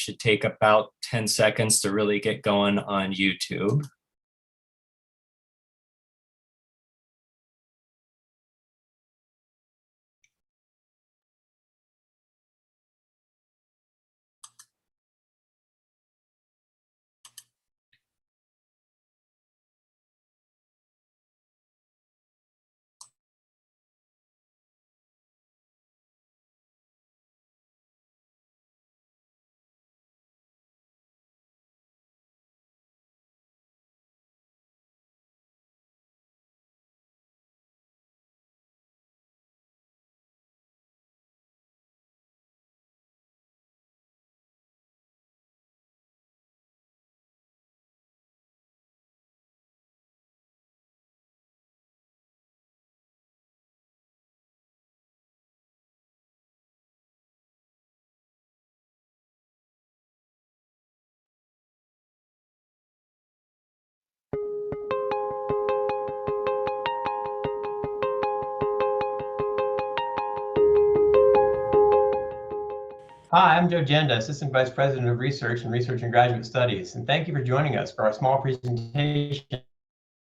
should take about 10 seconds to really get going on YouTube. Hi, I'm Joe Janda, Assistant Vice President of Research and Graduate Studies, and thank you for joining us for our small presentation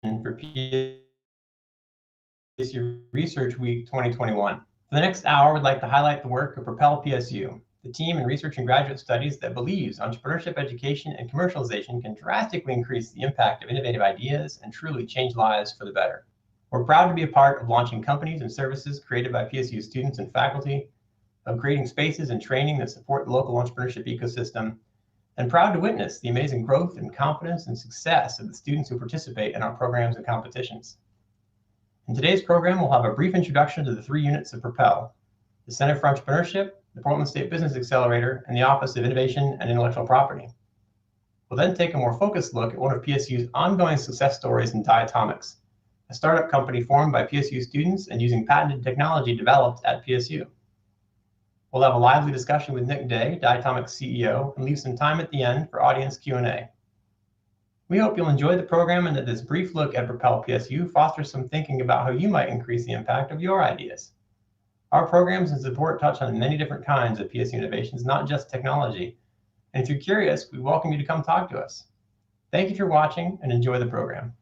for PSU Research Week 2021. For the next hour, we'd like to highlight the work of Propel PSU, the team in Research and Graduate Studies that believes entrepreneurship education and commercialization can drastically increase the impact of innovative ideas and truly change lives for the better. We're proud to be a part of launching companies and services created by PSU students and faculty, of creating spaces and training that support the local entrepreneurship ecosystem, and proud to witness the amazing growth and confidence and success of the students who participate in our programs and competitions. In today's program, we'll have a brief introduction to the 3 units of Propel: the Center for Entrepreneurship, the Portland State Business Accelerator, and the Office of Innovation and Intellectual Property. We'll then take a more focused look at one of PSU's ongoing success stories in Diatomics, a startup company formed by PSU students and using patented technology developed at PSU. We'll have a lively discussion with Nick Day, Diatomics CEO, and leave some time at the end for audience Q&A. We hope you'll enjoy the program and that this brief look at Propel PSU fosters some thinking about how you might increase the impact of your ideas. Our programs and support touch on many different kinds of PSU innovations, not just technology. And if you're curious, we welcome you to come talk to us. Thank you for watching and enjoy the program.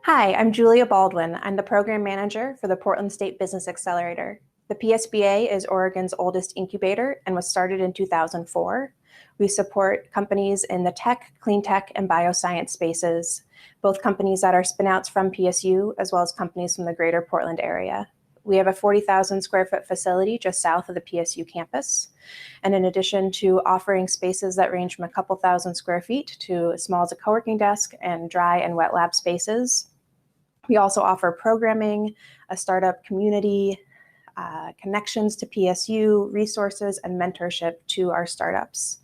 Hi, I'm Julia Baldwin. I'm the Program Manager for the Portland State Business Accelerator. The PSBA is Oregon's oldest incubator and was started in 2004. We support companies in the tech, clean tech, and bioscience spaces, both companies that are spinouts from PSU, as well as companies from the greater Portland area. We have a 40,000 square foot facility just south of the PSU campus. And in addition to offering spaces that range from a couple thousand square feet to as small as a co-working desk and dry and wet lab spaces, we also offer programming, a startup community, connections to PSU, resources, and mentorship to our startups.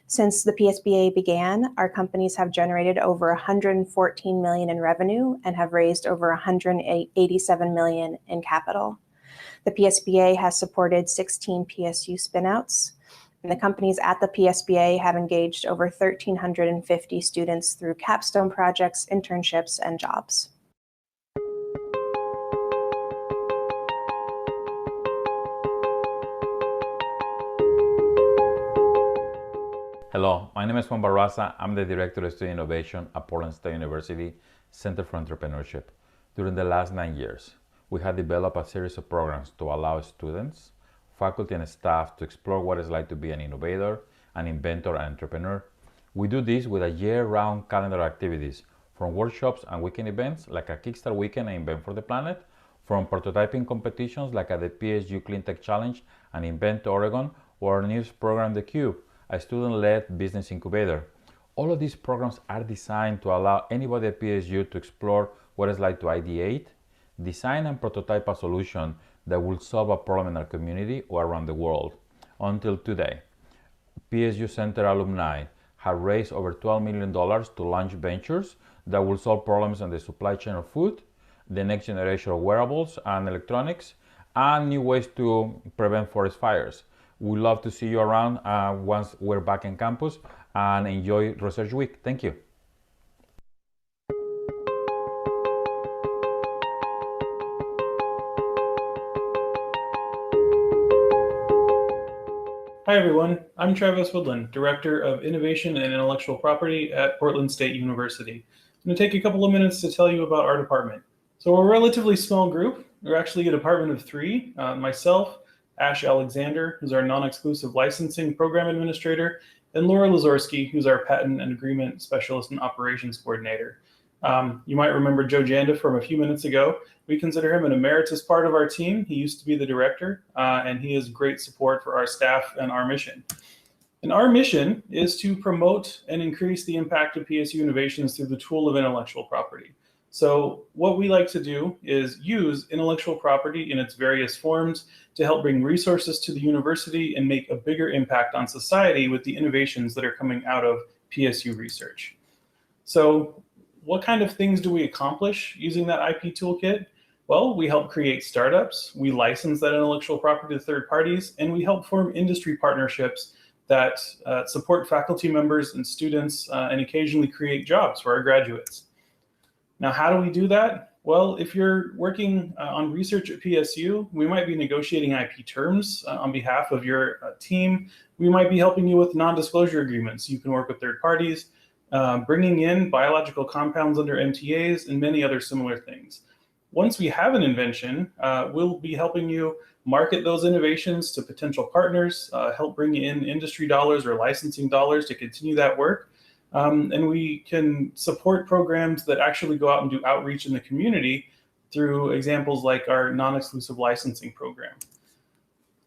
Since the PSBA began, our companies have generated over $114 million in revenue and have raised over $187 million in capital. The PSBA has supported 16 PSU spinouts, and the companies at the PSBA have engaged over 1,350 students through capstone projects, internships, and jobs. Hello, my name is Juan Barraza. I'm the Director of Student Innovation at Portland State University Center for Entrepreneurship. During the last 9 years, we have developed a series of programs to allow students, faculty, and staff to explore what it's like to be an innovator, an inventor, and entrepreneur. We do this with a year-round calendar of activities, from workshops and weekend events like a Kickstart Weekend and Invent for the Planet, from prototyping competitions like at the PSU Clean Tech Challenge and Invent Oregon, or our newest program, The Cube, a student-led business incubator. All of these programs are designed to allow anybody at PSU to explore what it's like to ideate, design and prototype a solution that will solve a problem in our community or around the world. Until today, PSU Center alumni have raised over $12 million to launch ventures that will solve problems in the supply chain of food, the next generation of wearables and electronics, and new ways to prevent forest fires. We'd love to see you around once we're back in campus, and enjoy Research Week. Thank you. Hi everyone, I'm Travis Woodland, Director of Innovation and Intellectual Property at Portland State University. I'm going to take a couple of minutes to tell you about our department. So we're a relatively small group. We're actually a department of three. Myself, Ash Alexander, who's our non-exclusive licensing program administrator, and Laura Lazorski, who's our patent and agreement specialist and operations coordinator. You might remember Joe Janda from a few minutes ago. We consider him an emeritus part of our team. He used to be the director, and he is great support for our staff and our mission. And our mission is to promote and increase the impact of PSU innovations through the tool of intellectual property. So what we like to do is use intellectual property in its various forms to help bring resources to the university and make a bigger impact on society with the innovations that are coming out of PSU research. So what kind of things do we accomplish using that IP toolkit? Well, we help create startups, we license that intellectual property to third parties, and we help form industry partnerships that support faculty members and students and occasionally create jobs for our graduates. Now, how do we do that? Well, if you're working on research at PSU, we might be negotiating IP terms on behalf of your team. We might be helping you with non-disclosure agreements. You can work with third parties, bringing in biological compounds under MTAs, and many other similar things. Once we have an invention, we'll be helping you market those innovations to potential partners, help bring in industry dollars or licensing dollars to continue that work. And we can support programs that actually go out and do outreach in the community through examples like our non-exclusive licensing program.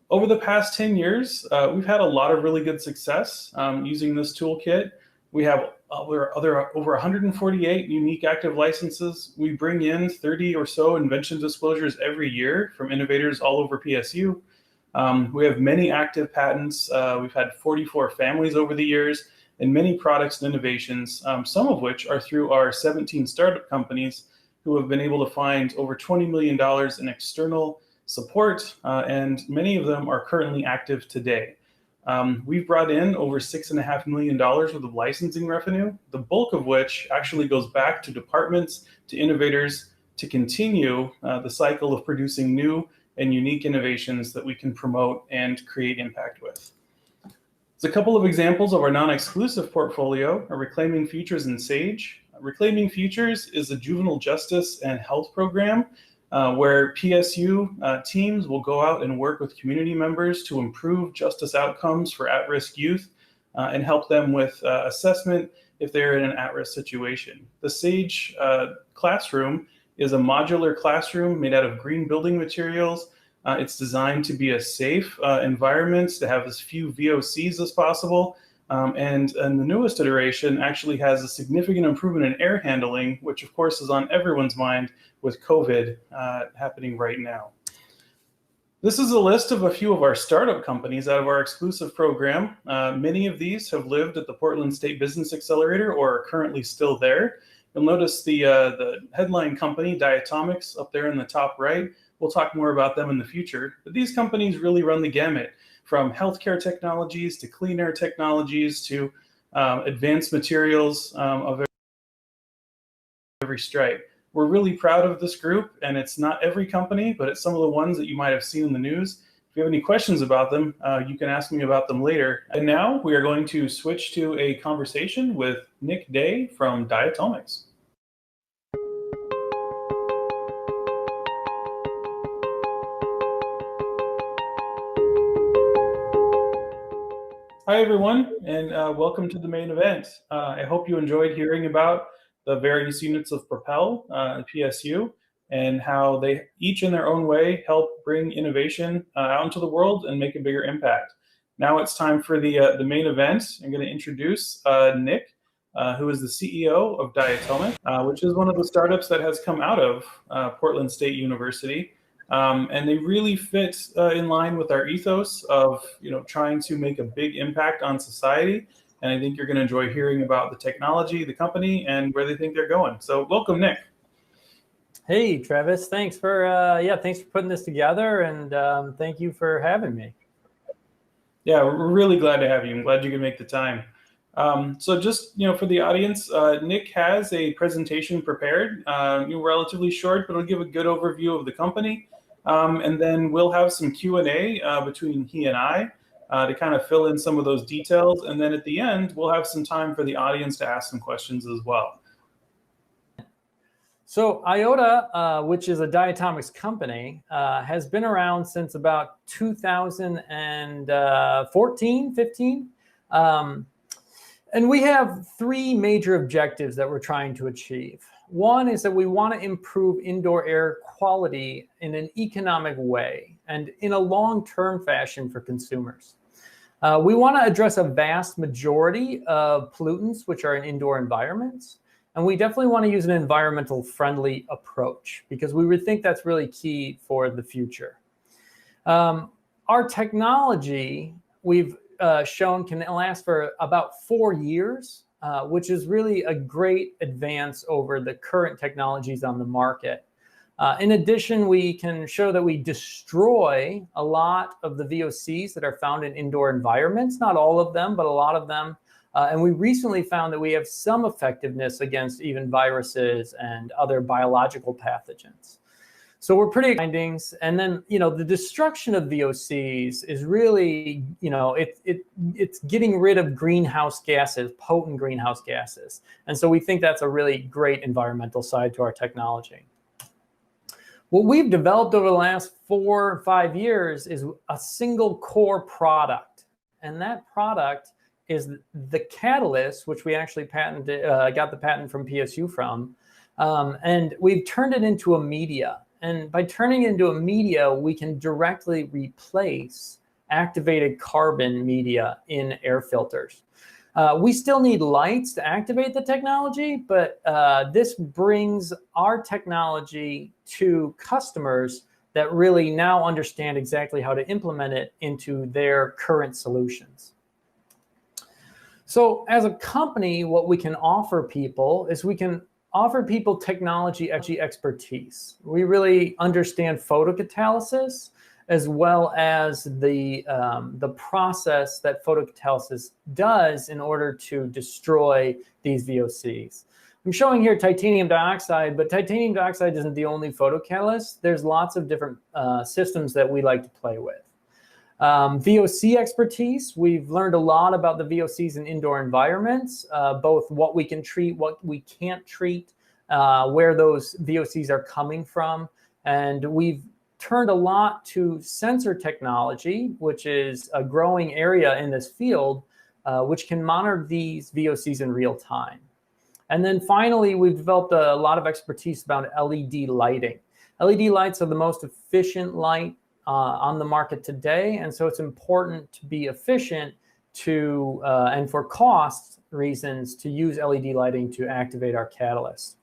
Over the past 10 years, we've had a lot of really good success using this toolkit. We have over 148 unique active licenses. We bring in 30 or so invention disclosures every year from innovators all over PSU. We have many active patents. We've had 44 families over the years, and many products and innovations, some of which are through our 17 startup companies who have been able to find over $20 million in external support, and many of them are currently active today. We've brought in over $6.5 million worth of licensing revenue, the bulk of which actually goes back to departments, to innovators, to continue the cycle of producing new and unique innovations that we can promote and create impact with. So a couple of examples of our non-exclusive portfolio are Reclaiming Futures and SAGE. Reclaiming Futures is a juvenile justice and health program where PSU teams will go out and work with community members to improve justice outcomes for at-risk youth and help them with assessment if they're in an at-risk situation. The SAGE classroom is a modular classroom made out of green building materials. It's designed to be a safe environment, to have as few VOCs as possible. And the newest iteration actually has a significant improvement in air handling, which of course is on everyone's mind with COVID happening right now. This is a list of a few of our startup companies out of our exclusive program. Many of these have lived at the Portland State Business Accelerator or are currently still there. You'll notice the headline company, Diatomics, up there in the top right. We'll talk more about them in the future, but these companies really run the gamut from healthcare technologies to clean air technologies to advanced materials of every stripe. We're really proud of this group, and it's not every company, but it's some of the ones that you might have seen in the news. If you have any questions about them, you can ask me about them later. And now we are going to switch to a conversation with Nick Day from Diatomics. Hi, everyone, and welcome to the main event. I hope you enjoyed hearing about the various units of Propel at PSU and how they each in their own way help bring innovation out into the world and make a bigger impact. Now it's time for the main event. I'm going to introduce Nick, who is the CEO of Diatomic, which is one of the startups that has come out of Portland State University. And they really fit in line with our ethos of trying to make a big impact on society. And I think you're going to enjoy hearing about the technology, the company, and where they think they're going. So welcome, Nick. Hey, Travis. Thanks for thanks for putting this together, and thank you for having me. Yeah, we're really glad to have you. I'm glad you could make the time. So just for the audience, Nick has a presentation prepared, relatively short, but it'll give a good overview of the company. And then we'll have some Q&A between he and I. to kind of fill in some of those details. And then at the end, we'll have some time for the audience to ask some questions as well. So IOTA, which is a diatomics company, has been around since about 2014, 15. And we have three major objectives that we're trying to achieve. One is that we want to improve indoor air quality in an economic way and in a long-term fashion for consumers. We want to address a vast majority of pollutants which are in indoor environments. And we definitely want to use an environmental friendly approach because we would think that's really key for the future. Our technology, we've shown, can last for about 4 years, which is really a great advance over the current technologies on the market. In addition, we can show that we destroy a lot of the VOCs that are found in indoor environments, not all of them, but a lot of them. And we recently found that we have some effectiveness against even viruses and other biological pathogens. So we're pretty findings. And then, the destruction of VOCs is really, it's getting rid of greenhouse gases, potent greenhouse gases. And so we think that's a really great environmental side to our technology. What we've developed over the last 4 or 5 years is a single core product. And that product is the catalyst, which we actually patented, got the patent from PSU from, and we've turned it into a media. And by turning it into a media, we can directly replace activated carbon media in air filters. We still need lights to activate the technology, but this brings our technology to customers that really now understand exactly how to implement it into their current solutions. So as a company, what we can offer people is we can offer people technology expertise. We really understand photocatalysis as well as the process that photocatalysis does in order to destroy these VOCs. I'm showing here titanium dioxide, but titanium dioxide isn't the only photocatalyst. There's lots of different systems that we like to play with. VOC expertise, we've learned a lot about the VOCs in indoor environments, both what we can treat, what we can't treat, where those VOCs are coming from. And we've turned a lot to sensor technology, which is a growing area in this field, which can monitor these VOCs in real time. And then finally, we've developed a lot of expertise about LED lighting. LED lights are the most efficient light on the market today, and so it's important to be efficient and for cost reasons to use LED lighting to activate our catalyst.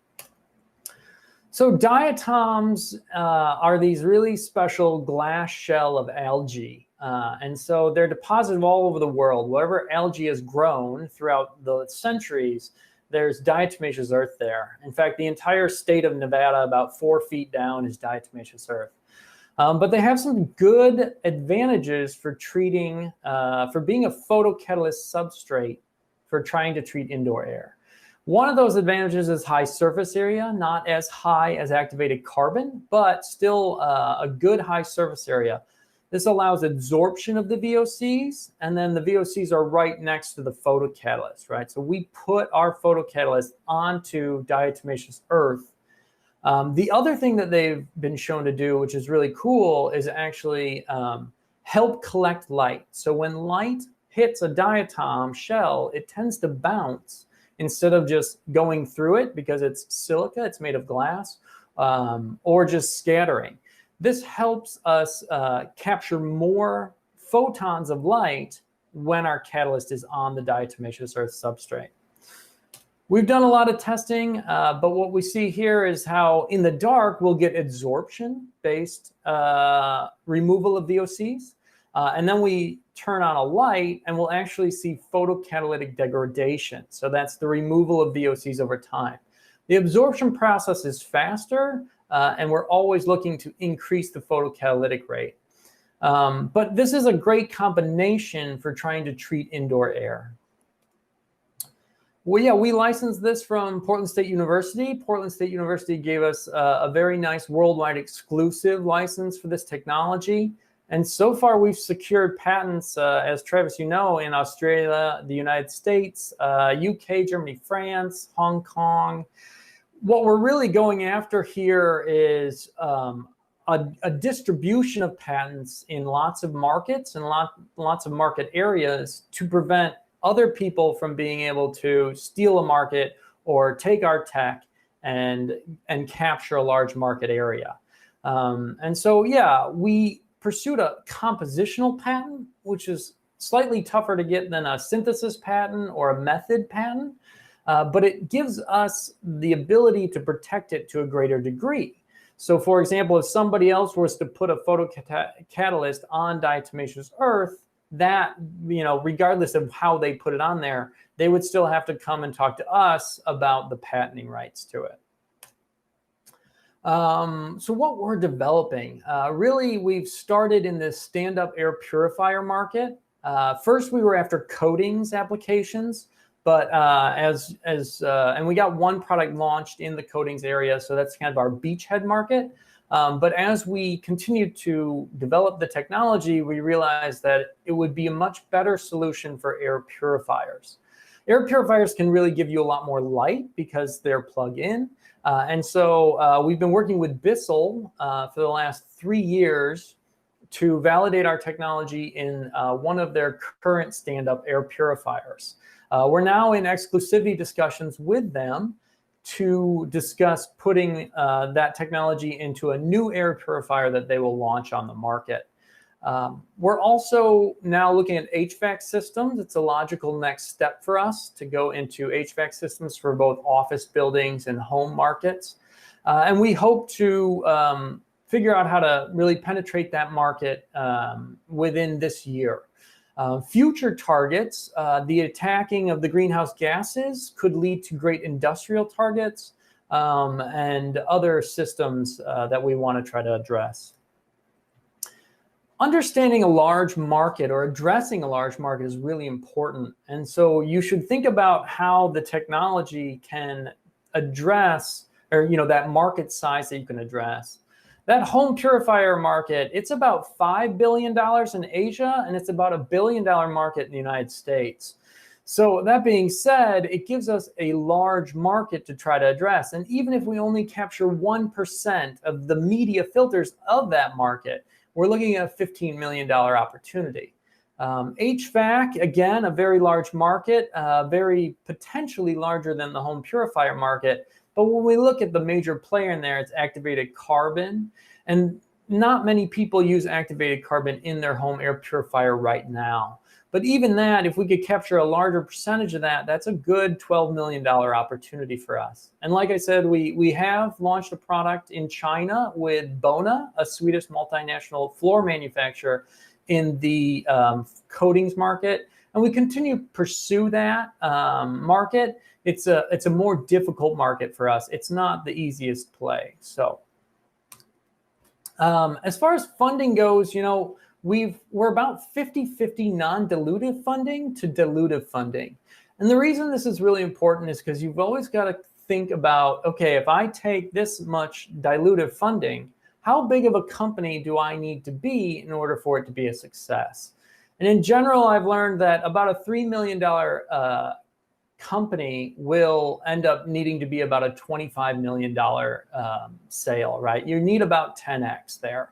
So diatoms are these really special glass shell of algae, and so they're deposited all over the world. Wherever algae has grown throughout the centuries, there's diatomaceous earth there. In fact, the entire state of Nevada, about 4 feet down, is diatomaceous earth. But they have some good advantages for treating, for being a photocatalyst substrate for trying to treat indoor air. One of those advantages is high surface area, not as high as activated carbon, but still a good high surface area. This allows absorption of the VOCs, and then the VOCs are right next to the photocatalyst, right? So we put our photocatalyst onto diatomaceous earth. The other thing that they've been shown to do, which is really cool, is actually help collect light. So when light hits a diatom shell, it tends to bounce instead of just going through it because it's silica, it's made of glass, or just scattering. This helps us capture more photons of light when our catalyst is on the diatomaceous earth substrate. We've done a lot of testing, but what we see here is how in the dark we'll get absorption-based removal of VOCs. And then we turn on a light and we'll actually see photocatalytic degradation. So that's the removal of VOCs over time. The absorption process is faster, and we're always looking to increase the photocatalytic rate. But this is a great combination for trying to treat indoor air. Well, yeah, we licensed this from Portland State University. Portland State University gave us a very nice worldwide exclusive license for this technology. And so far, we've secured patents, as Travis, you know, in Australia, the United States, UK, Germany, France, Hong Kong. What we're really going after here is a distribution of patents in lots of markets and lots of market areas to prevent other people from being able to steal a market or take our tech and capture a large market area. And so, yeah, we pursued a compositional patent, which is slightly tougher to get than a synthesis patent or a method patent, but it gives us the ability to protect it to a greater degree. So, for example, if somebody else was to put a photocatalyst on diatomaceous earth, that, you know, regardless of how they put it on there, they would still have to come and talk to us about the patenting rights to it. So what we're developing, really, we've started in this stand-up air purifier market. First, we were after coatings applications, but and we got one product launched in the coatings area, so that's kind of our beachhead market. But as we continued to develop the technology, we realized that it would be a much better solution for air purifiers. Air purifiers can really give you a lot more light because they're plug-in. And so we've been working with Bissell for the last 3 years to validate our technology in one of their current stand-up air purifiers. We're now in exclusivity discussions with them to discuss putting that technology into a new air purifier that they will launch on the market. We're also now looking at HVAC systems. It's a logical next step for us to go into HVAC systems for both office buildings and home markets. And we hope to figure out how to really penetrate that market within this year. Future targets, the attacking of the greenhouse gases could lead to great industrial targets and other systems that we want to try to address. Understanding a large market or addressing a large market is really important. And so you should think about how the technology can address, or, you know, that market size that you can address. That home purifier market, it's about $5 billion in Asia, and it's about $1 billion market in the United States. So that being said, it gives us a large market to try to address. And even if we only capture 1% of the media filters of that market, we're looking at a $15 million opportunity. HVAC, again, a very large market, very potentially larger than the home purifier market. But when we look at the major player in there, it's activated carbon. And not many people use activated carbon in their home air purifier right now. But even that, if we could capture a larger percentage of that, that's a good $12 million opportunity for us. And like I said, we have launched a product in China with Bona, a Swedish multinational floor manufacturer, in the coatings market. And we continue to pursue that market. It's a more difficult market for us. It's not the easiest play. So as far as funding goes, you know, we're about 50-50 non-dilutive funding to dilutive funding. And the reason this is really important is because you've always got to think about, okay, if I take this much dilutive funding, how big of a company do I need to be in order for it to be a success? And in general, I've learned that about a $3 million company will end up needing to be about a $25 million sale, right? You need about 10x there.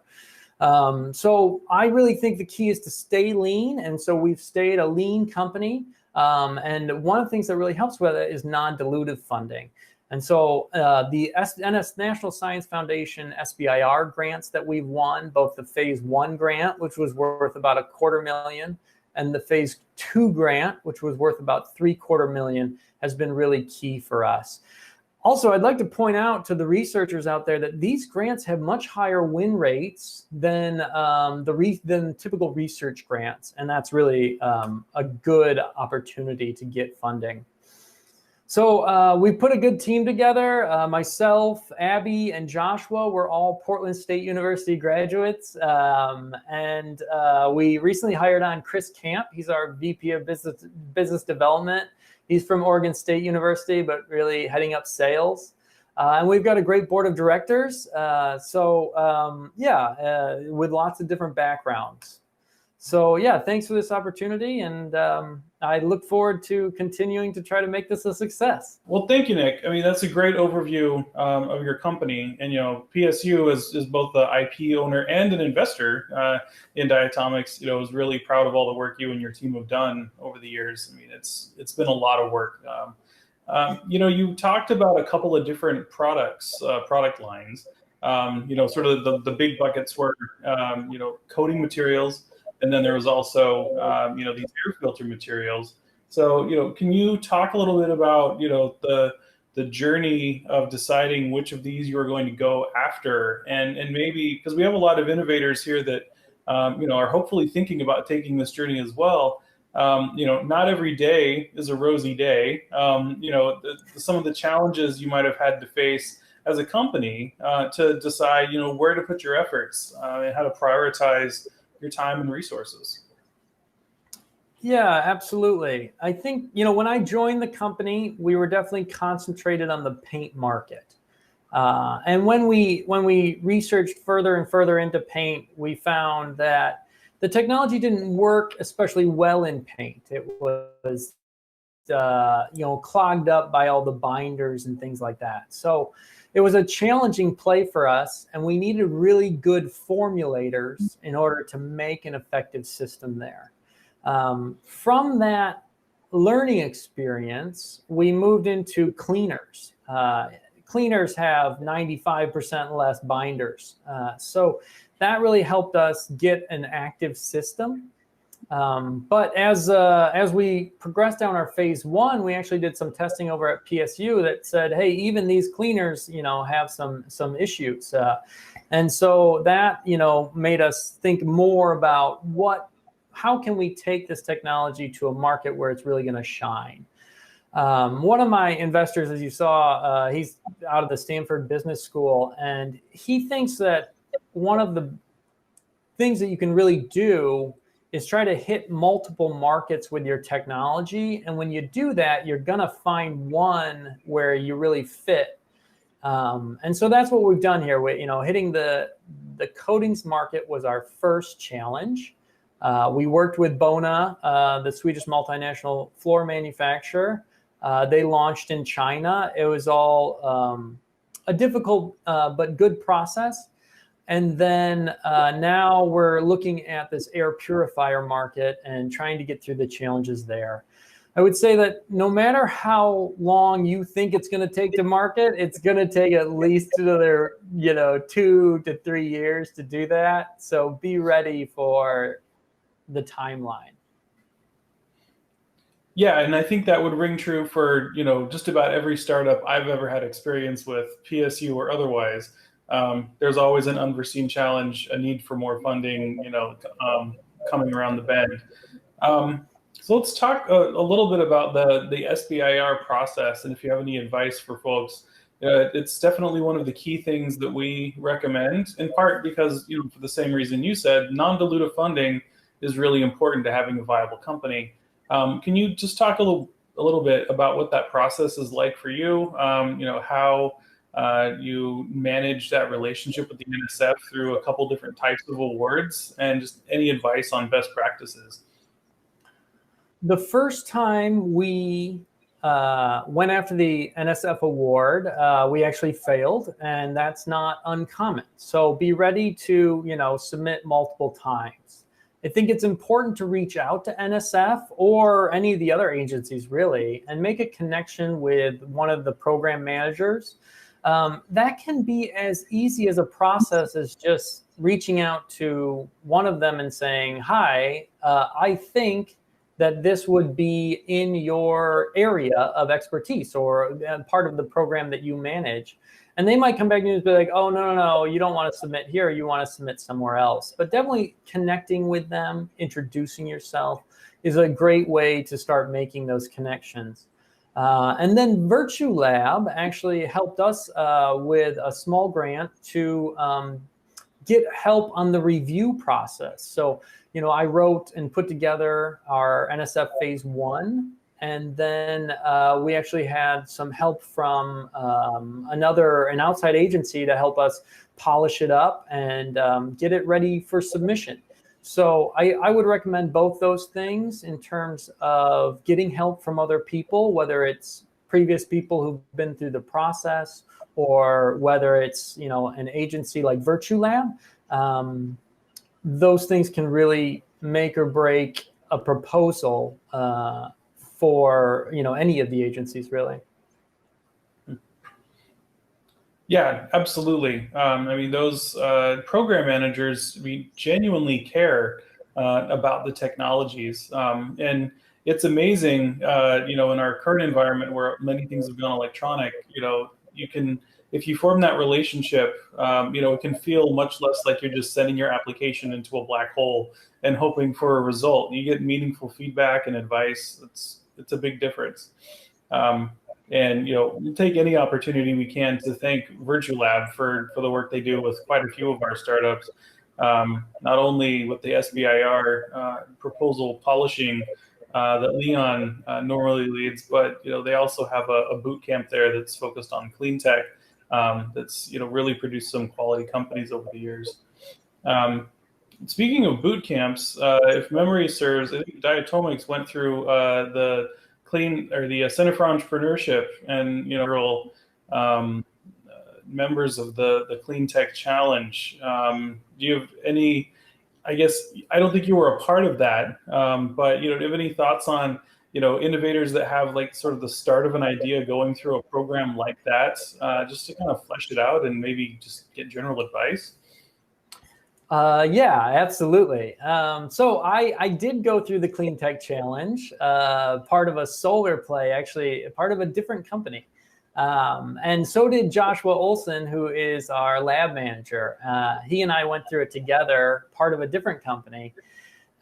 So I really think the key is to stay lean. And so we've stayed a lean company. And one of the things that really helps with it is non-dilutive funding. And so the National Science Foundation SBIR grants that we've won, both the phase 1 grant, which was worth about $250,000, and the phase 2 grant, which was worth about $750,000, has been really key for us. Also, I'd like to point out to the researchers out there that these grants have much higher win rates than typical research grants, and that's really a good opportunity to get funding. So we put a good team together. Myself, Abby, and Joshua were all Portland State University graduates. And we recently hired on Chris Camp. He's our VP of Business Development. He's from Oregon State University, but really heading up sales. And we've got a great board of directors. With lots of different backgrounds. So yeah, thanks for this opportunity. And I look forward to continuing to try to make this a success. Well, thank you, Nick. I mean, that's a great overview of your company. And, PSU is both the IP owner and an investor in Diatomics. Is really proud of all the work you and your team have done over the years. I mean, it's been a lot of work. You talked about a couple of different product lines. Sort of the big buckets were, coating materials. And then there was also, these air filter materials. So, can you talk a little bit about, the journey of deciding which of these you are going to go after, and maybe because we have a lot of innovators here that, are hopefully thinking about taking this journey as well. Not every day is a rosy day. Some of the challenges you might have had to face as a company to decide, where to put your efforts and how to prioritize your time and resources. Yeah, absolutely. I think, when I joined the company, we were definitely concentrated on the paint market. And when we researched further and further into paint, we found that the technology didn't work especially well in paint. It was, clogged up by all the binders and things like that. So it was a challenging play for us, and we needed really good formulators in order to make an effective system there. From that learning experience, we moved into cleaners. Cleaners have 95% less binders. So that really helped us get an active system. But as we progressed down our phase one, we actually did some testing over at PSU that said, hey, even these cleaners, have some issues. And so that, made us think more about how can we take this technology to a market where it's really going to shine. One of my investors, as you saw, he's out of the Stanford Business School, and he thinks that one of the things that you can really do is try to hit multiple markets with your technology. And when you do that, you're going to find one where you really fit. And so that's what we've done here. Hitting the coatings market was our first challenge. We worked with Bona, the Swedish multinational floor manufacturer. They launched in China. It was all a difficult but good process. And then now we're looking at this air purifier market and trying to get through the challenges there. I would say that no matter how long you think it's going to take to market, it's going to take at least another 2 to 3 years to do that. So be ready for the timeline. Yeah, and I think that would ring true for just about every startup I've ever had experience with, PSU or otherwise. There's always an unforeseen challenge, a need for more funding, coming around the bend. So let's talk a little bit about the SBIR process, and if you have any advice for folks. It's definitely one of the key things that we recommend, in part because, for the same reason you said, non-dilutive funding is really important to having a viable company. Can you just talk a little bit about what that process is like for you? How you manage that relationship with the NSF through a couple different types of awards, and just any advice on best practices. The first time we went after the NSF award, we actually failed, and that's not uncommon. So be ready to, submit multiple times. I think it's important to reach out to NSF or any of the other agencies, really, and make a connection with one of the program managers. That can be as easy as a process as just reaching out to one of them and saying, hi, I think that this would be in your area of expertise or part of the program that you manage. And they might come back to you and be like, oh, no, you don't want to submit here. You want to submit somewhere else. But definitely connecting with them, introducing yourself is a great way to start making those connections. And then Virtue Lab actually helped us with a small grant to get help on the review process. So, I wrote and put together our NSF phase 1, And then we actually had some help from an outside agency to help us polish it up and get it ready for submission. So I would recommend both those things in terms of getting help from other people, whether it's previous people who've been through the process or whether it's, an agency like VirtuLab. Those things can really make or break a proposal for any of the agencies, really. Yeah, absolutely. Those program managers, we genuinely care about the technologies, and it's amazing. In our current environment where many things have gone electronic, you can, if you form that relationship, it can feel much less like you're just sending your application into a black hole and hoping for a result. You get meaningful feedback and advice. It's a big difference. And we'll take any opportunity we can to thank VirtuLab for the work they do with quite a few of our startups, not only with the SBIR proposal polishing that Leon normally leads, but they also have a boot camp there that's focused on clean tech that's really produced some quality companies over the years. Speaking of boot camps, if memory serves, I think Diatomics went through the Center for Entrepreneurship and members of the Clean Tech Challenge. Do you have any? I guess I don't think you were a part of that, but do you have any thoughts on innovators that have like sort of the start of an idea going through a program like that, just to kind of flesh it out and maybe just get general advice? Yeah, absolutely. So I did go through the Clean Tech Challenge, part of a solar play, actually part of a different company. And so did Joshua Olson, who is our lab manager. He and I went through it together, part of a different company.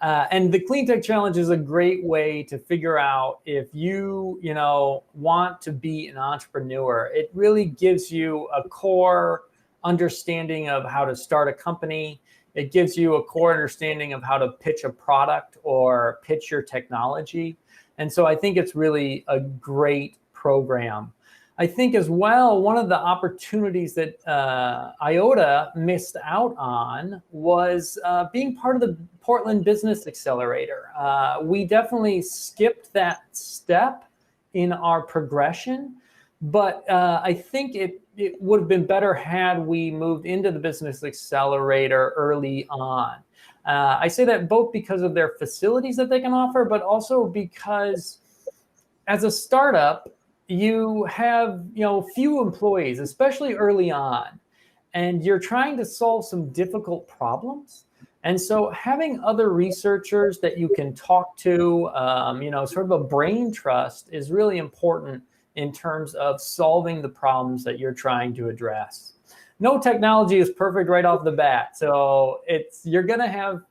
And the Clean Tech Challenge is a great way to figure out if you, want to be an entrepreneur. It really gives you a core understanding of how to start a company. It gives you a core understanding of how to pitch a product or pitch your technology. And so I think it's really a great program. I think as well, one of the opportunities that IOTA missed out on was being part of the Portland Business Accelerator. We definitely skipped that step in our progression, but I think it would have been better had we moved into the Business Accelerator early on. I say that both because of their facilities that they can offer, but also because as a startup, you have few employees, especially early on, and you're trying to solve some difficult problems. And so having other researchers that you can talk to, sort of a brain trust is really important in terms of solving the problems that you're trying to address. No technology is perfect right off the bat. So you're going to have,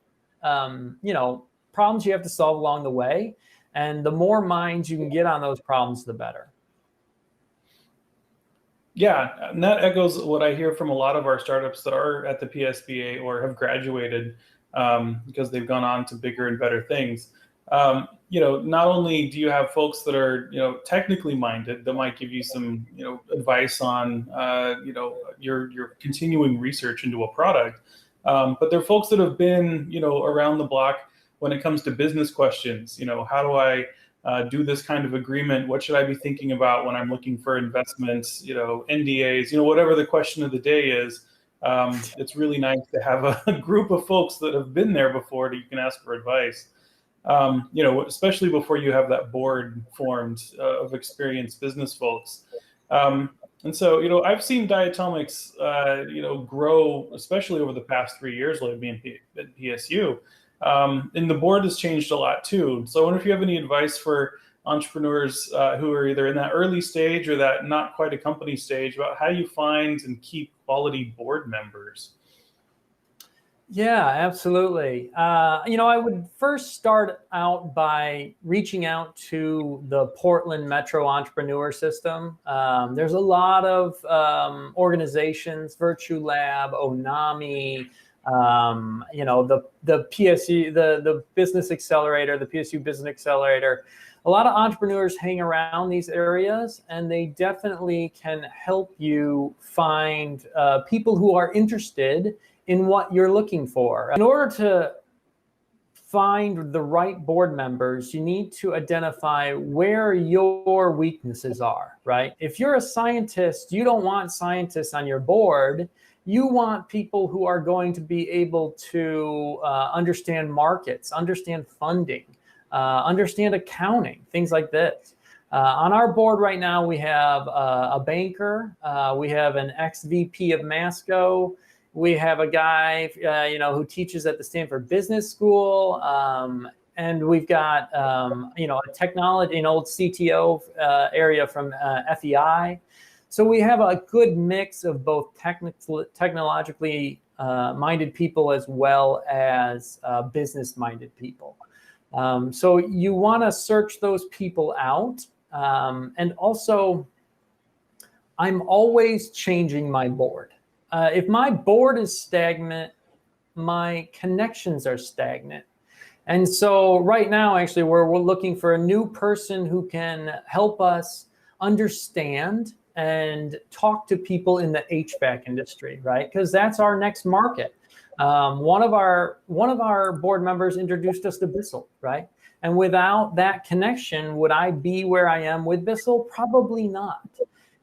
problems you have to solve along the way. And the more minds you can get on those problems, the better. Yeah, and that echoes what I hear from a lot of our startups that are at the PSBA or have graduated because they've gone on to bigger and better things. Not only do you have folks that are, technically minded that might give you some, advice on, your continuing research into a product, but there are folks that have been, around the block when it comes to business questions. How do I do this kind of agreement? What should I be thinking about when I'm looking for investments, NDAs, whatever the question of the day is. It's really nice to have a group of folks that have been there before that you can ask for advice. Especially before you have that board formed of experienced business folks. And so, I've seen Diatomics, grow, especially over the past 3 years while being at PSU. And the board has changed a lot too. So I wonder if you have any advice for entrepreneurs who are either in that early stage or that not quite a company stage about how you find and keep quality board members. Yeah, absolutely. I would first start out by reaching out to the Portland Metro Entrepreneur System. There's a lot of organizations, VirtuLab, Onami, the PSU, the Business Accelerator, the PSU Business Accelerator. a lot of entrepreneurs hang around these areas, and they definitely can help you find people who are interested in what you're looking for. In order to find the right board members, you need to identify where your weaknesses are, right? If you're a scientist, you don't want scientists on your board. You want people who are going to be able to understand markets, understand funding, understand accounting, things like this. On our board right now, we have a banker, we have an ex-VP of Masco, we have a guy, who teaches at the Stanford Business School, and we've got, a technology, an old CTO area from FEI. So we have a good mix of both technologically minded people as well as business-minded people. So you want to search those people out. And also, I'm always changing my board. If my board is stagnant, my connections are stagnant. And so right now, actually, we're looking for a new person who can help us understand and talk to people in the HVAC industry, right? Because that's our next market. One of our board members introduced us to Bissell, right? And without that connection, would I be where I am with Bissell? Probably not.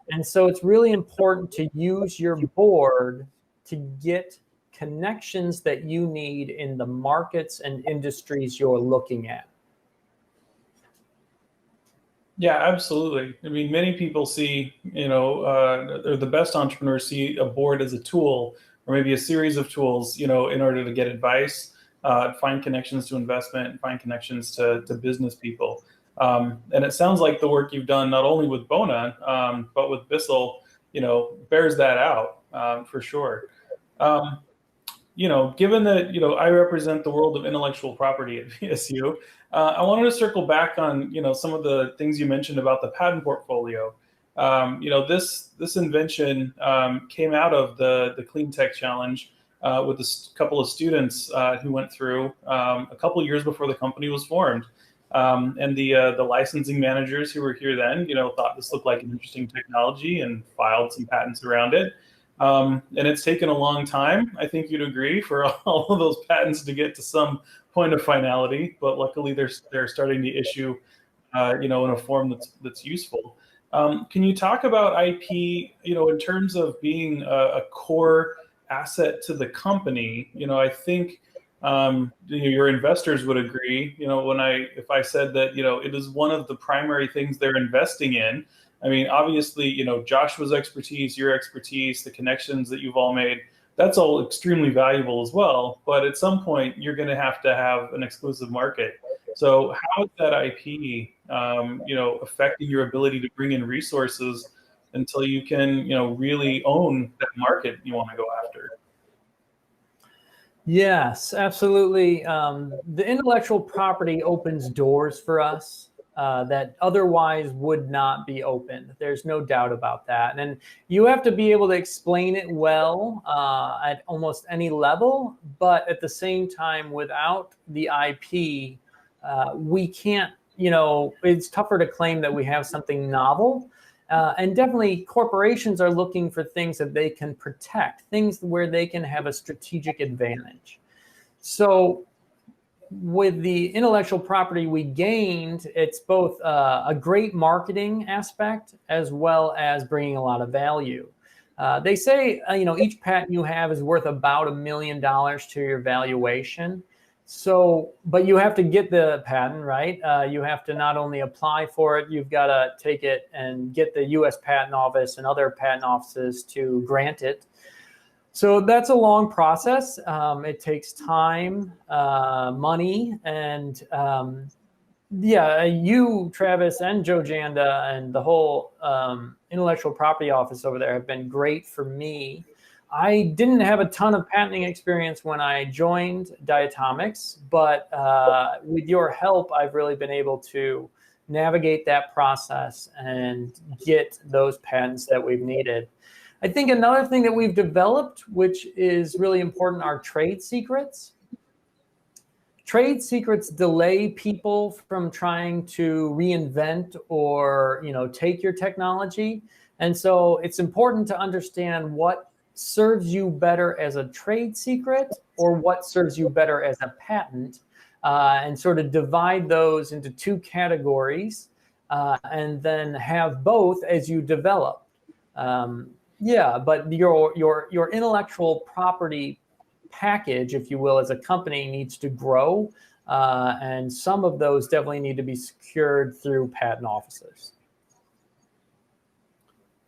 And so it's really important to use your board to get connections that you need in the markets and industries you're looking at. Yeah, absolutely. I mean, many people see, or the best entrepreneurs see a board as a tool, or maybe a series of tools, in order to get advice, find connections to investment, find connections to business people. And it sounds like the work you've done, not only with Bona, but with Bissell, bears that out for sure. Given that, I represent the world of intellectual property at PSU, I wanted to circle back on, some of the things you mentioned about the patent portfolio. This invention came out of the Clean Tech Challenge with a couple of students who went through a couple of years before the company was formed. And the licensing managers who were here then, thought this looked like an interesting technology and filed some patents around it. And it's taken a long time, I think you'd agree, for all of those patents to get to some point of finality. But luckily, they're starting to issue, in a form that's useful. Can you talk about IP, in terms of being a core asset to the company? I think your investors would agree. If I said that, it is one of the primary things they're investing in. I mean, obviously, Joshua's expertise, your expertise, the connections that you've all made, that's all extremely valuable as well. But at some point, you're going to have an exclusive market. So how is that IP, affecting your ability to bring in resources until you can, really own that market you want to go after? Yes, absolutely. The intellectual property opens doors for us that otherwise would not be opened. There's no doubt about that. And you have to be able to explain it well at almost any level, but at the same time, without the IP, we can't, it's tougher to claim that we have something novel. And definitely corporations are looking for things that they can protect, things where they can have a strategic advantage. So with the intellectual property we gained, it's both a great marketing aspect as well as bringing a lot of value. They say, each patent you have is worth about $1 million to your valuation. So, but you have to get the patent, right? You have to not only apply for it, you've got to take it and get the U.S. Patent Office and other patent offices to grant it. So that's a long process. It takes time, money, and you, Travis, and Joe Janda, and the whole intellectual property office over there have been great for me. I didn't have a ton of patenting experience when I joined Diatomics, but with your help, I've really been able to navigate that process and get those patents that we've needed. I think another thing that we've developed, which is really important, are trade secrets. trade secrets delay people from trying to reinvent or, take your technology. And so it's important to understand what serves you better as a trade secret or what serves you better as a patent, and sort of divide those into two categories, and then have both as you develop. But your intellectual property package, if you will, as a company needs to grow, and some of those definitely need to be secured through patent offices.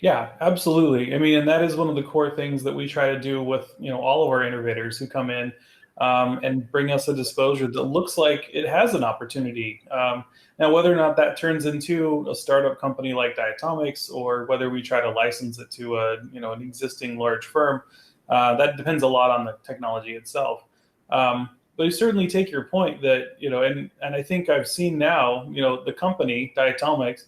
Yeah, absolutely. I mean, and that is one of the core things that we try to do with all of our innovators who come in and bring us a disclosure that looks like it has an opportunity. Now, whether or not that turns into a startup company like Diatomics, or whether we try to license it to an existing large firm, that depends a lot on the technology itself. But you certainly take your point that and I think I've seen now the company Diatomics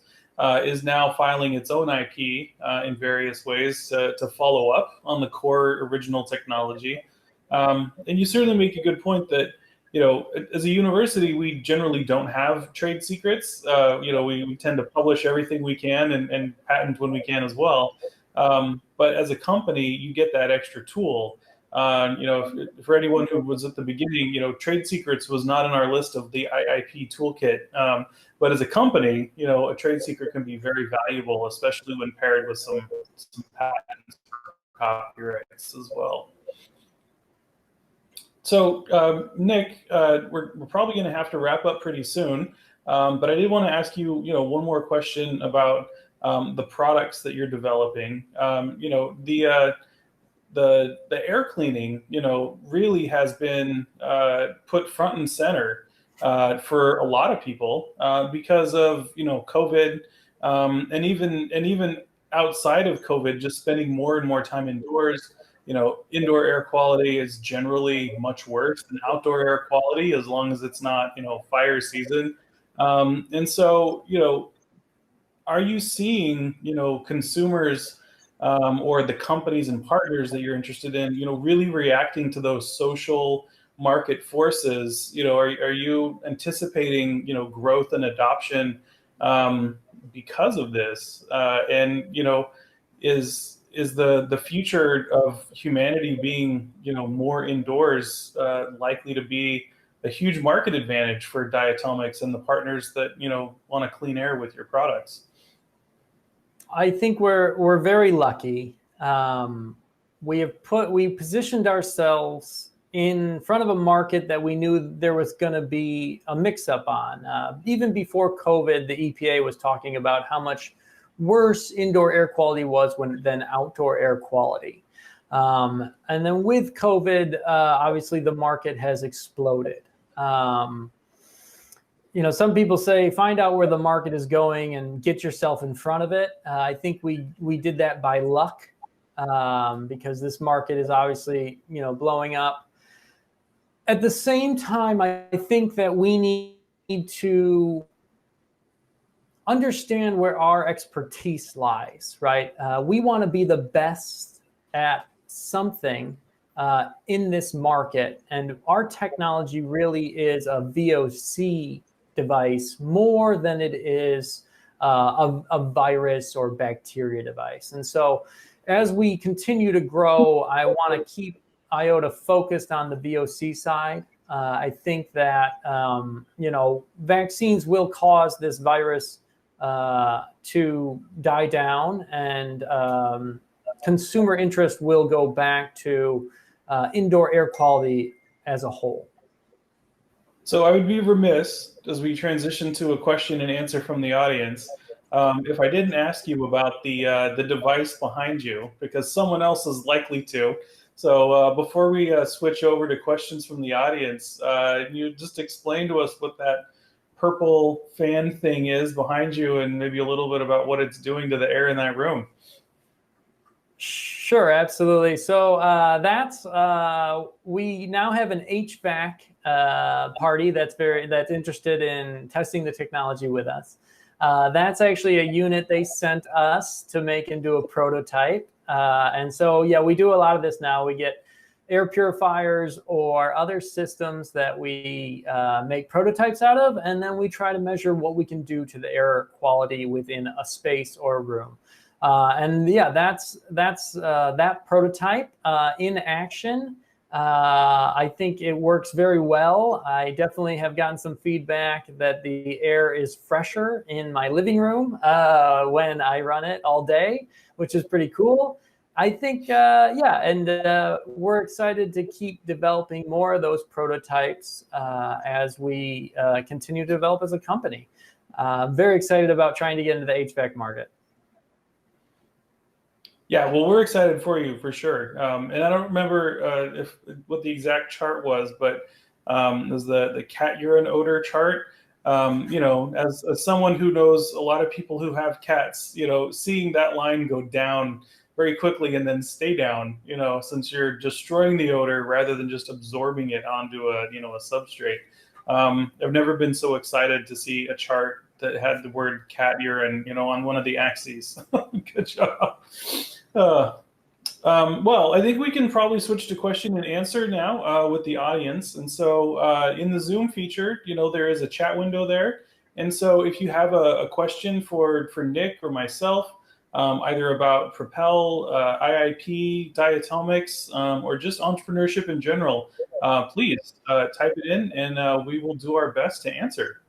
is now filing its own IP in various ways to follow up on the core original technology. And you certainly make a good point that, as a university, we generally don't have trade secrets. We tend to publish everything we can and patent when we can as well. But as a company, you get that extra tool. For anyone who was at the beginning, trade secrets was not in our list of the IIP toolkit. But as a company, a trade secret can be very valuable, especially when paired with some patents or copyrights as well. So, Nick, we're probably going to have to wrap up pretty soon. But I did want to ask you, one more question about the products that you're developing. The air cleaning, really has been put front and center for a lot of people because of COVID, and even outside of COVID, just spending more and more time indoors. Indoor air quality is generally much worse than outdoor air quality, as long as it's not fire season. And so are you seeing consumers or the companies and partners that you're interested in, really reacting to those social market forces? Are you anticipating, growth and adoption because of this? And is the future of humanity being, more indoors likely to be a huge market advantage for Diatomics and the partners that want to clean air with your products? I think we're very lucky. We positioned ourselves in front of a market that we knew there was going to be a mix-up on. Even before COVID, the EPA was talking about how much worse indoor air quality was than outdoor air quality. And then with COVID, obviously the market has exploded. Some people say, find out where the market is going and get yourself in front of it. I think we did that by luck, because this market is obviously, blowing up. At the same time, I think that we need to understand where our expertise lies, right? We want to be the best at something in this market. And our technology really is a VOC device more than it is a virus or bacteria device. And so as we continue to grow, I want to keep IOTA focused on the VOC side. I think that, vaccines will cause this virus to die down, and consumer interest will go back to indoor air quality as a whole. So I would be remiss as we transition to a question and answer from the audience if I didn't ask you about the device behind you, because someone else is likely to. So before we switch over to questions from the audience, you just explain to us what that purple fan thing is behind you, and maybe a little bit about what it's doing to the air in that room. Sure, absolutely. So we now have an HVAC party that's interested in testing the technology with us. That's actually a unit they sent us to make into a prototype. And so, yeah, we do a lot of this now. We get air purifiers or other systems that we make prototypes out of, and then we try to measure what we can do to the air quality within a space or a room. And yeah, that's that prototype in action. I think it works very well. I definitely have gotten some feedback that the air is fresher in my living room when I run it all day, which is pretty cool. I think, yeah, and we're excited to keep developing more of those prototypes as we continue to develop as a company. Very excited about trying to get into the HVAC market. Yeah, well, we're excited for you for sure. And I don't remember what the exact chart was, but it was the cat urine odor chart. You know, as someone who knows a lot of people who have cats, you know, seeing that line go down very quickly and then stay down, you know, since you're destroying the odor rather than just absorbing it onto a, you know, a substrate. I've never been so excited to see a chart that had the word cat urine, you know, on one of the axes. Good job. Well, I think we can probably switch to question and answer now with the audience. And so in the Zoom feature, you know, there is a chat window there. And so if you have a question for Nick or myself, either about Propel, IIP, diatomics, or just entrepreneurship in general, please type it in and we will do our best to answer.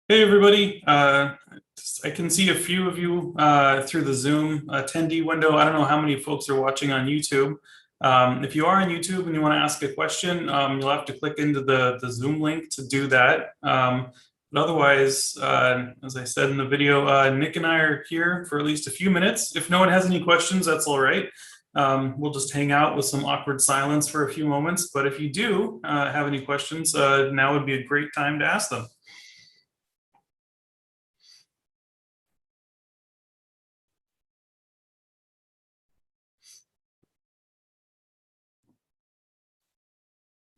Hey, everybody. I can see a few of you through the Zoom attendee window. I don't know how many folks are watching on YouTube. If you are on YouTube and you want to ask a question, you'll have to click into the Zoom link to do that. But otherwise, as I said in the video, Nick and I are here for at least a few minutes. If no one has any questions, that's all right. We'll just hang out with some awkward silence for a few moments. But if you do have any questions, now would be a great time to ask them.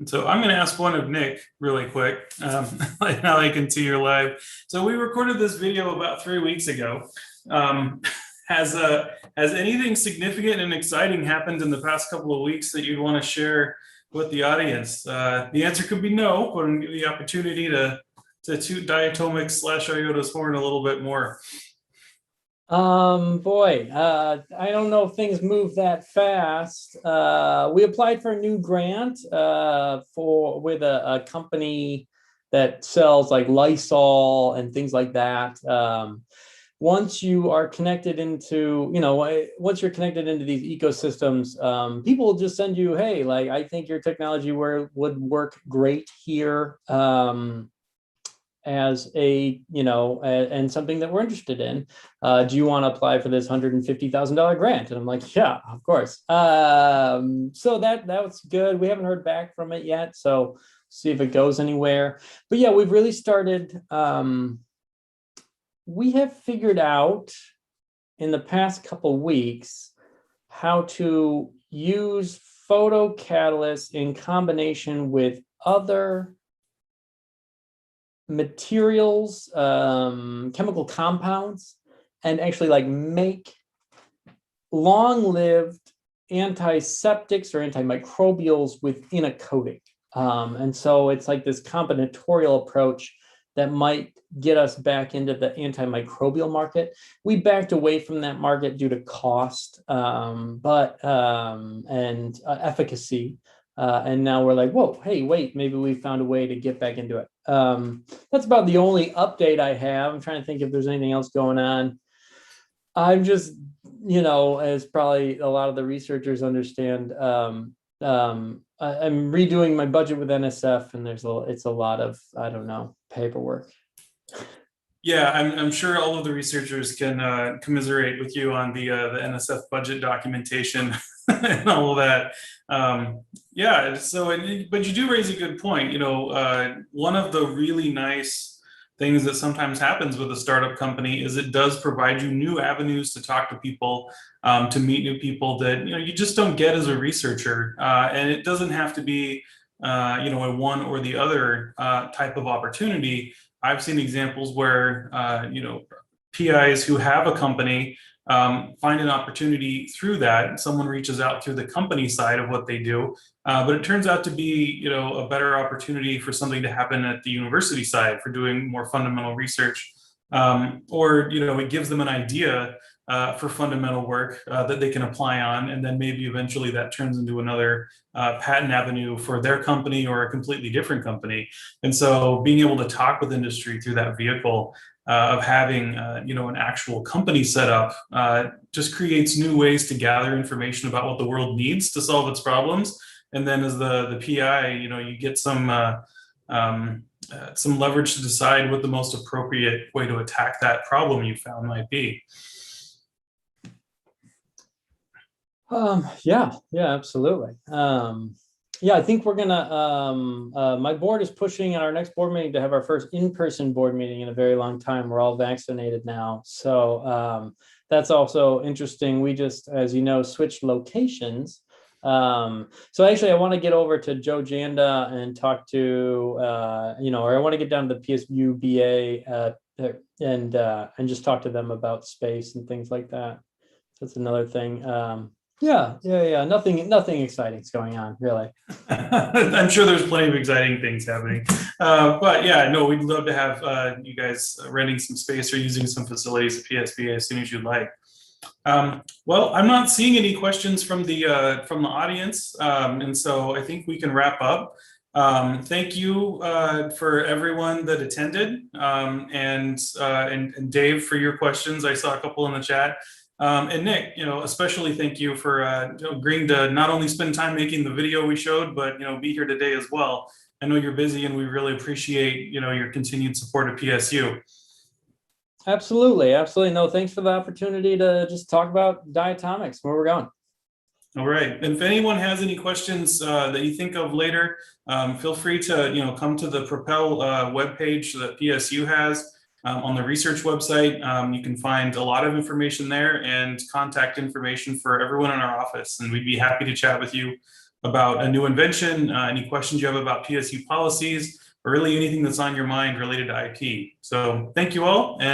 And so I'm going to ask one of Nick really quick. Now I can see you're live. So we recorded this video about 3 weeks ago. Has anything significant and exciting happened in the past couple of weeks that you'd want to share with the audience? The answer could be no, but I'm give you the opportunity to toot diatomics / IOTA's horn a little bit more. Boy, I don't know if things move that fast. We applied for a new grant with a company that sells like Lysol and things like that. Once you are connected into, once you're connected into these ecosystems, people will just send you, hey, like, I think your technology would work great here. As a, and something that we're interested in. Do you want to apply for this $150,000 grant? And I'm like, yeah, of course. So that was good. We haven't heard back from it yet, so see if it goes anywhere. But yeah, we've really started, we have figured out in the past couple weeks how to use photocatalysts in combination with other materials, chemical compounds, and actually like make long-lived antiseptics or antimicrobials within a coating. And so it's like this combinatorial approach that might get us back into the antimicrobial market. We backed away from that market due to cost, and efficacy. And now we're like, whoa, hey, wait, maybe we found a way to get back into it. That's about the only update I have. I'm trying to think if there's anything else going on. I'm just, as probably a lot of the researchers understand, I'm redoing my budget with NSF, and it's a lot of, I don't know, paperwork. Yeah, I'm sure all of the researchers can commiserate with you on the NSF budget documentation and all of that. Yeah, so, but you do raise a good point. One of the really nice things that sometimes happens with a startup company is it does provide you new avenues to talk to people, to meet new people that you just don't get as a researcher. And it doesn't have to be a one or the other type of opportunity. I've seen examples where PIs who have a company find an opportunity through that. Someone reaches out through the company side of what they do, but it turns out to be a better opportunity for something to happen at the university side for doing more fundamental research, or it gives them an idea for fundamental work that they can apply on, and then maybe eventually that turns into another patent avenue for their company or a completely different company. And so being able to talk with industry through that vehicle of having an actual company set up just creates new ways to gather information about what the world needs to solve its problems. And then as the PI, you get some leverage to decide what the most appropriate way to attack that problem you found might be. Yeah, absolutely. Yeah, I think we're gonna, my board is pushing at our next board meeting to have our first in-person board meeting in a very long time. We're all vaccinated now. So that's also interesting. We just, as you know, switched locations. So actually I want to get over to Joe Janda and talk to, or I want to get down to the PSU BA and just talk to them about space and things like that. That's another thing. Yeah. Nothing exciting is going on, really. I'm sure there's plenty of exciting things happening. But yeah, no, we'd love to have you guys renting some space or using some facilities at PSBA as soon as you'd like. Well, I'm not seeing any questions from the audience, and so I think we can wrap up. Thank you for everyone that attended, and Dave for your questions. I saw a couple in the chat. And Nick, especially thank you for agreeing to not only spend time making the video we showed, but be here today as well. I know you're busy, and we really appreciate your continued support of PSU. Absolutely. No, thanks for the opportunity to just talk about diatomics, where we're going. All right. And if anyone has any questions that you think of later, feel free to come to the Propel webpage that PSU has. On the research website, you can find a lot of information there and contact information for everyone in our office. And we'd be happy to chat with you about a new invention, any questions you have about PSU policies, or really anything that's on your mind related to IP. So thank you all.